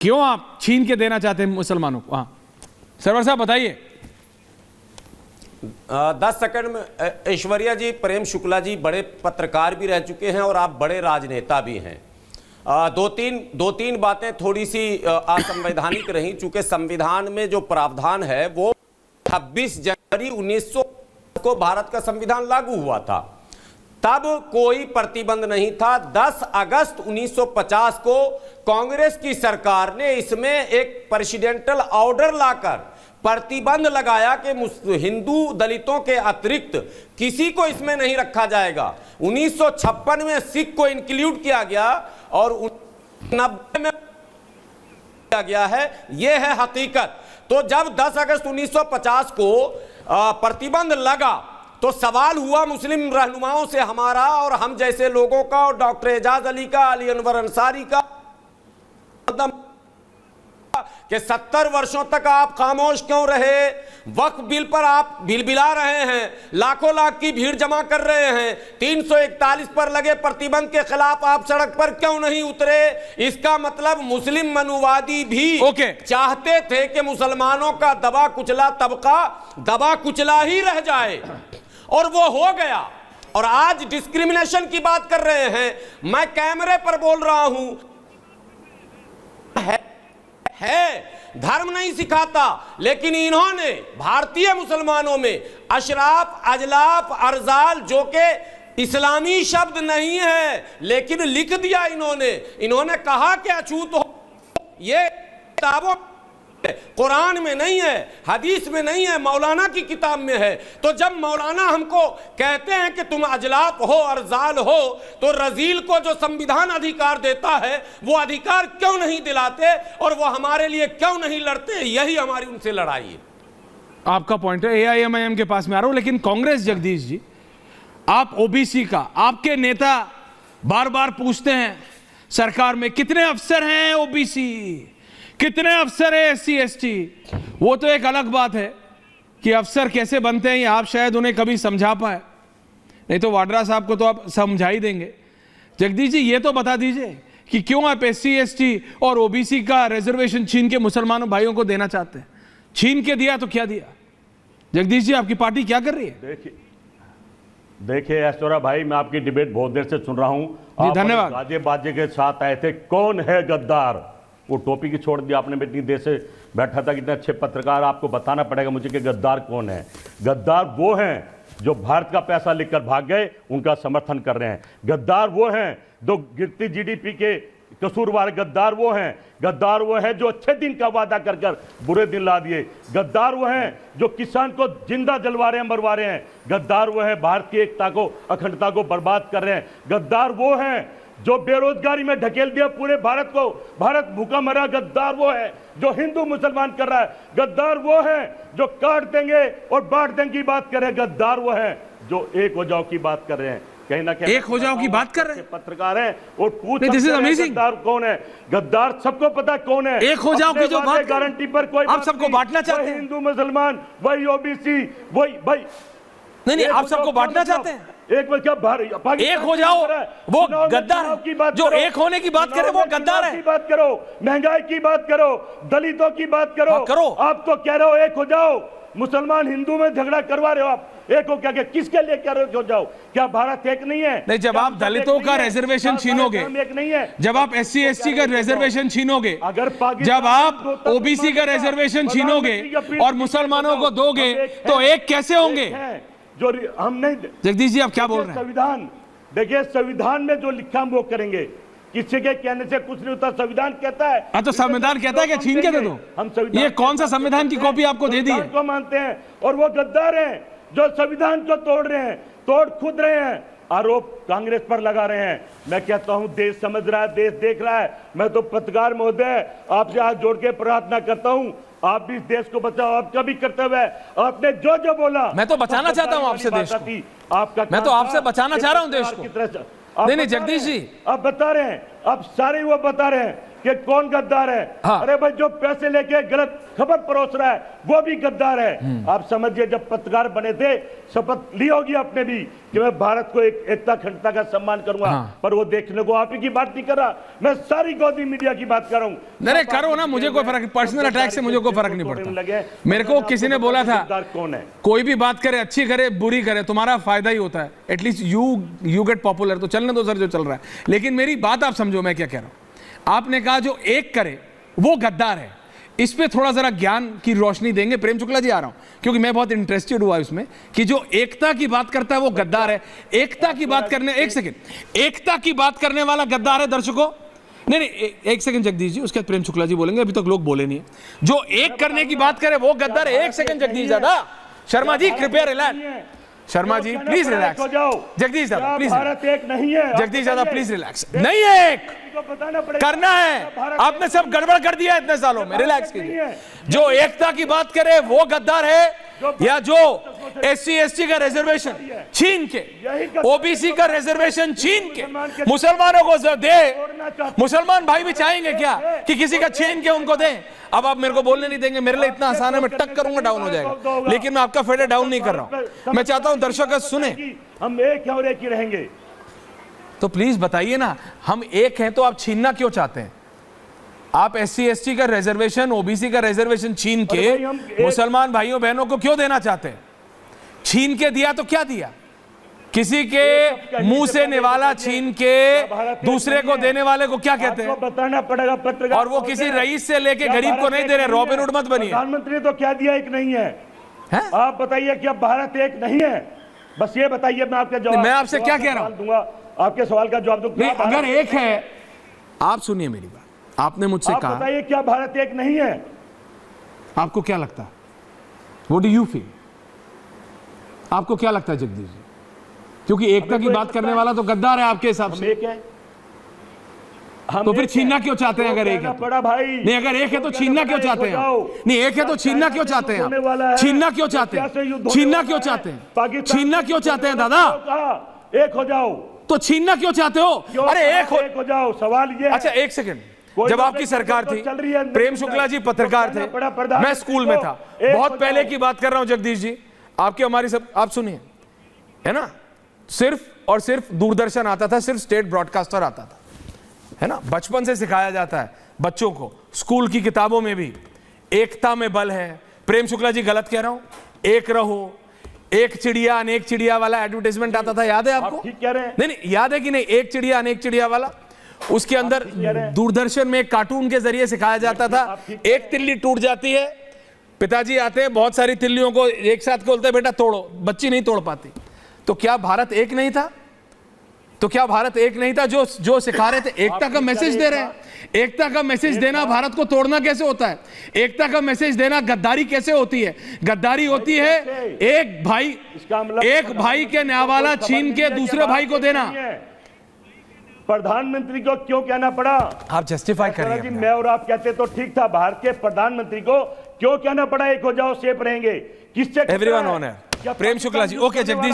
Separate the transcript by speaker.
Speaker 1: क्यों आप छीन के देना चाहते हैं मुसलमानों को? हाँ सरवर साहब बताइए।
Speaker 2: 10 सेकंड में। ऐश्वर्या जी, प्रेम शुक्ला जी बड़े पत्रकार भी रह चुके हैं और आप बड़े राजनेता भी हैं। दो तीन बातें थोड़ी सी असंवैधानिक रही, चूंकि संविधान में जो प्रावधान है वो 26 जनवरी 1900 को भारत का संविधान लागू हुआ था, तब कोई प्रतिबंध नहीं था। 10 अगस्त 1950 को कांग्रेस की सरकार ने इसमें एक प्रेसिडेंटल ऑर्डर लाकर प्रतिबंध लगाया कि हिंदू दलितों के अतिरिक्त किसी को इसमें नहीं रखा जाएगा। 1956 में सिख को इंक्लूड किया गया और 1990 में किया गया है। यह है हकीकत। तो जब 10 अगस्त 1950 को प्रतिबंध लगा तो सवाल हुआ मुस्लिम रहनुमाओं से हमारा और हम जैसे लोगों का और डॉक्टर एजाज अली का, अली अनवर अंसारी का, कि 70 वर्षों तक आप खामोश क्यों रहे? वक्फ बिल पर आप बिलबिला रहे हैं, लाखों लाख की भीड़ जमा कर रहे हैं, 341 पर लगे प्रतिबंध के खिलाफ आप सड़क पर क्यों नहीं उतरे? इसका मतलब मुस्लिम मनुवादी भी चाहते थे कि मुसलमानों का दबा कुचला तबका दबा कुचला ही रह जाए, और वो हो गया। और आज डिस्क्रिमिनेशन की बात कर रहे हैं, मैं कैमरे पर बोल रहा हूं, है धर्म नहीं सिखाता, लेकिन इन्होंने भारतीय मुसलमानों में अशराफ, अजलाफ, अर्जाल, जो कि इस्लामी शब्द नहीं है लेकिन लिख दिया इन्होंने कहा कि अछूत हो। ये किताबों कुरान में नहीं है, हदीस में नहीं है, मौलाना की किताब में है। तो जब मौलाना हमको कहते हैं कि तुम अजलाफ हो, अर्जाल हो, तो रजील को जो संविधान अधिकार देता है वो अधिकार क्यों नहीं दिलाते और वो हमारे लिए क्यों नहीं लड़ते? यही हमारी उनसे लड़ाई है।
Speaker 1: आपका पॉइंट है। AIMIM के पास में आ रहा हूं, लेकिन कांग्रेस, जगदीश जी, आप ओबीसी का, आपके नेता बार बार पूछते हैं सरकार में कितने अफसर हैं ओबीसी, कितने अफसर है SC ST। वो तो एक अलग बात है कि अफसर कैसे बनते हैं, ये आप शायद उन्हें कभी समझा पाए, नहीं तो वाड्रा साहब को तो आप समझा ही देंगे। जगदीश जी ये तो बता दीजिए कि क्यों आप SC ST और OBC का रिजर्वेशन छीन के मुसलमानों भाइयों को देना चाहते हैं? छीन के दिया तो क्या दिया? जगदीश जी आपकी पार्टी क्या कर रही है?
Speaker 3: देखिए ऐश्वर्या भाई, मैं आपकी डिबेट बहुत देर से सुन रहा हूं।
Speaker 1: जी धन्यवाद।
Speaker 3: गाजे बाजे के साथ आए थे, कौन है गद्दार? वो टोपी की छोड़ दिया आपने, इतनी देर से बैठा था, कितने अच्छे पत्रकार, आपको बताना पड़ेगा मुझे कि गद्दार कौन है। गद्दार वो हैं जो भारत का पैसा लेकर भाग गए, उनका समर्थन कर रहे हैं। गद्दार वो हैं जो गिरती GDP के कसूरवार, गद्दार वो हैं, गद्दार वो हैं जो अच्छे दिन का वादा कर कर बुरे दिन ला दिए। गद्दार वो हैं जो किसान को जिंदा जलवा रहे हैं, मरवा रहे हैं। गद्दार वो हैं भारत की एकता को, अखंडता को बर्बाद कर रहे हैं। गद्दार वो हैं जो बेरोजगारी में ढकेल दिया पूरे भारत को, भारत भूखा मरा। गद्दार वो है जो हिंदू मुसलमान कर रहा है। गद्दार वो है जो काट देंगे और बांट देंगे की बात कर रहे हैं। गद्दार वो है जो एक हो जाओ की बात कर रहे हैं। कहीं ना कहीं
Speaker 1: एक हो जाओ की बात कर रहे हैं
Speaker 3: पत्रकार हैं और पूछ
Speaker 1: गद्दार
Speaker 3: कौन है? गद्दार सबको पता कौन है।
Speaker 1: एक हो जाओ की जो बात
Speaker 3: गारंटी पर कोई
Speaker 1: आप सबको बांटना चाहते हैं।
Speaker 3: हिंदू मुसलमान, वही OBC, वही भाई।
Speaker 1: नहीं, आप सबको बांटना चाहते हैं।
Speaker 3: एक
Speaker 1: हो जाओ, वो गद्दार जो एक होने की बात करे वो गद्दार है।
Speaker 3: की बात करो, महंगाई की बात करो, दलितों की बात करो। आप तो कह रहे हो एक हो जाओ, मुसलमान हिंदू में झगड़ा करवा रहे हो आप। एक हो क्या, किसके लिए कह रहे हो जाओ? क्या भारत एक नहीं है?
Speaker 1: नहीं, जब आप दलितों का रिजर्वेशन छीनोगे,
Speaker 3: एक नहीं है।
Speaker 1: जब आप SC ST का रिजर्वेशन छीनोगे, जब आप OBC का रिजर्वेशन छीनोगे और मुसलमानों को दोगे, तो एक कैसे होंगे?
Speaker 3: जो हम नहीं।
Speaker 1: जगदीश जी आप क्या बोल रहे हैं?
Speaker 3: संविधान देखिए, संविधान में जो लिखा हम वो करेंगे, किसी के कहने से कुछ नहीं होता। संविधान कहता है।
Speaker 1: हाँ, तो संविधान कहता है कि छीन के दे दो।
Speaker 3: हम
Speaker 1: ये कौन सा संविधान की कॉपी आपको दे दी है?
Speaker 3: को मानते हैं और वो गद्दार हैं जो संविधान को तोड़ रहे हैं, तोड़ खुद रहे हैं। आरोप कांग्रेस पर लगा रहे हैं। मैं कहता हूं देश समझ रहा है, देश देख रहा है। मैं तो पत्रकार महोदय आपसे हाथ जोड़ के प्रार्थना करता हूं, आप भी इस देश को बचाओ। आपका भी कर्तव्य है। आपने जो जो बोला,
Speaker 1: मैं तो बचाना चाहता हूं आपसे देश को।
Speaker 3: आपका
Speaker 1: मैं तो आपसे बचाना चाह रहा हूं देश को। नहीं जगदीश जी,
Speaker 3: आप बता रहे हैं, आप सारे वो बता रहे हैं कि कौन गद्दार है।
Speaker 1: हाँ।
Speaker 3: अरे भाई जो पैसे लेके गलत खबर परोस रहा है वो भी गद्दार है। आप समझिए जब पत्रकार बने थे शपथ ली होगी आपने भी कि मैं भारत को एकता अखंडता का सम्मान करूंगा।
Speaker 1: हाँ।
Speaker 3: पर वो देखने को आप ही की बात नहीं कर रहा, मैं सारी गोदी मीडिया की बात कर रहा हूँ।
Speaker 1: नहीं करो ना, मुझे कोई फर्क, पर्सनल अटैक से मुझे कोई फर्क नहीं पड़ता। मेरे को किसी ने बोला था
Speaker 3: कौन है,
Speaker 1: कोई भी बात करे, अच्छी करे बुरी करे, तुम्हारा फायदा ही होता है, एटलीस्ट यू गेट पॉपुलर। तो चलने दो सर जो चल रहा है, लेकिन मेरी बात आप समझो मैं क्या कह रहा हूं। आपने कहा जो एक करे वो गद्दार है, इस पे थोड़ा जरा ज्ञान की रोशनी देंगे। प्रेम शुक्ला जी आ रहा हूं क्योंकि मैं बहुत इंटरेस्टेड हुआ इसमें कि जो एकता की बात करता है वो गद्दार है। एकता की बात करने, एक सेकंड, एकता की बात करने वाला गद्दार है दर्शकों। नहीं एक सेकंड जगदीश जी, उसके बाद प्रेम शुक्ला जी बोलेंगे, अभी तक लोग बोले नहीं है। जो एक करने की बात करे वो गद्दार है। एक सेकंड जगदीश दादा, शर्मा जी कृपया relax, Sharma ji please relax, Jagdish दादा प्लीज,
Speaker 3: भारत एक नहीं है,
Speaker 1: जगदीश दादा प्लीज रिलैक्स। नहीं है एक,
Speaker 3: बताना पड़ेगा,
Speaker 1: करना है, आपने सब गड़बड़ कर दिया इतने सालों में। रिलैक्स कीजिए। जो एकता की बात करे वो गद्दार है, या जो SC ST का रिजर्वेशन छीन के, OBC का रिजर्वेशन छीन के मुसलमानों को दे। मुसलमान भाई भी चाहेंगे क्या कि किसी का छीन के उनको दें? अब आप मेरे को बोलने नहीं देंगे, मेरे लिए इतना आसान है, मैं टक करूंगा डाउन हो जाएगा। लेकिन मैं आपका फेडर डाउन नहीं कर रहा हूं, मैं चाहता हूं दर्शक सुने।
Speaker 3: हम एक हैं और एक ही रहेंगे।
Speaker 1: तो प्लीज बताइए ना, हम एक हैं तो आप छीनना क्यों चाहते हैं? आप SC ST का रिजर्वेशन, OBC का रिजर्वेशन छीन के मुसलमान भाइयों बहनों को क्यों देना चाहते हैं? छीन के दिया तो क्या दिया? किसी के मुंह से निवाला छीन के दूसरे को देने वाले को क्या कहते हैं?
Speaker 3: बताना पड़ेगा पत्रकार।
Speaker 1: और वो किसी रईस से लेके गरीब को नहीं दे रहे। रॉबिन हुड मत बनिए।
Speaker 3: प्रधानमंत्री ने तो क्या दिया, एक नहीं है, आप बताइए क्या भारत एक नहीं है? बस ये बताइए, मैं आपके जवाब,
Speaker 1: मैं आपसे क्या कह रहा हूं
Speaker 3: दूंगा, आपके सवाल का जवाब दूंगा।
Speaker 1: अगर एक है, आप सुनिए मेरी बात, आपने मुझसे कहा,
Speaker 3: बताइए क्या भारत एक नहीं है?
Speaker 1: आपको क्या लगता है? What do you feel? आपको क्या लगता है जगदीश जी? क्योंकि एकता की बात करने वाला तो गद्दार है आपके हिसाब से।
Speaker 3: एक है,
Speaker 1: तो फिर छीनना क्यों चाहते हैं? अगर एक है
Speaker 3: बड़ा भाई
Speaker 1: नहीं, अगर एक है तो छीनना क्यों चाहते हैं? नहीं एक है तो छीनना क्यों चाहते हैं? छीनना क्यों चाहते हैं? छीनना क्यों चाहते हैं? छीनना क्यों चाहते हैं दादा?
Speaker 3: एक हो जाओ
Speaker 1: तो छीनना क्यों चाहते हो? अरे एक
Speaker 3: हो जाओ, सवाल ये।
Speaker 1: अच्छा एक सेकंड, जब आपकी सरकार थी, प्रेम शुक्ला जी पत्रकार थे, मैं स्कूल में था, बहुत पहले की बात कर रहा हूं जगदीश जी, आपकी हमारी सब, आप सुनिए, है ना, सिर्फ और सिर्फ दूरदर्शन आता था, सिर्फ स्टेट ब्रॉडकास्टर आता था, है ना। बचपन से सिखाया जाता है बच्चों को, स्कूल की किताबों में भी, एकता में बल है। प्रेम शुक्ला जी गलत कह रहा हूं? एक रहो, एक चिड़िया अनेक चिड़िया वाला एडवर्टाइजमेंट आता था, याद है आपको?
Speaker 3: ठीक कह रहे हैं।
Speaker 1: नहीं याद है कि नहीं? एक चिड़िया अनेक चिड़िया वाला, उसके अंदर दूरदर्शन में एक कार्टून के जरिए सिखाया जाता था, एक तिल्ली टूट जाती है, पिताजी आते हैं, बहुत सारी तिल्लियों को एक साथ बोलते हैं बेटा तोड़ो, बच्ची नहीं तोड़ पाती। तो क्या भारत एक नहीं था? तो क्या भारत एक नहीं था? जो सिखा रहे थे, एकता का मैसेज दे रहे हैं। एकता का मैसेज देना भारत को तोड़ना कैसे होता है? एकता का मैसेज देना गद्दारी कैसे होती है? गद्दारी होती है एक भाई के न्यावाला छीन के दूसरे भाई को देना।
Speaker 3: प्रधानमंत्री को क्यों कहना पड़ा?
Speaker 1: आप जस्टिफाई करिए।
Speaker 3: मैं और आप कहते तो ठीक था, भारत के प्रधानमंत्री को क्यों कहना पड़ा एक हो जाओ सेफ रहेंगे? किससे?
Speaker 1: एवरीवन ऑन है। प्रेम शुक्ला जी, ओके जगदीश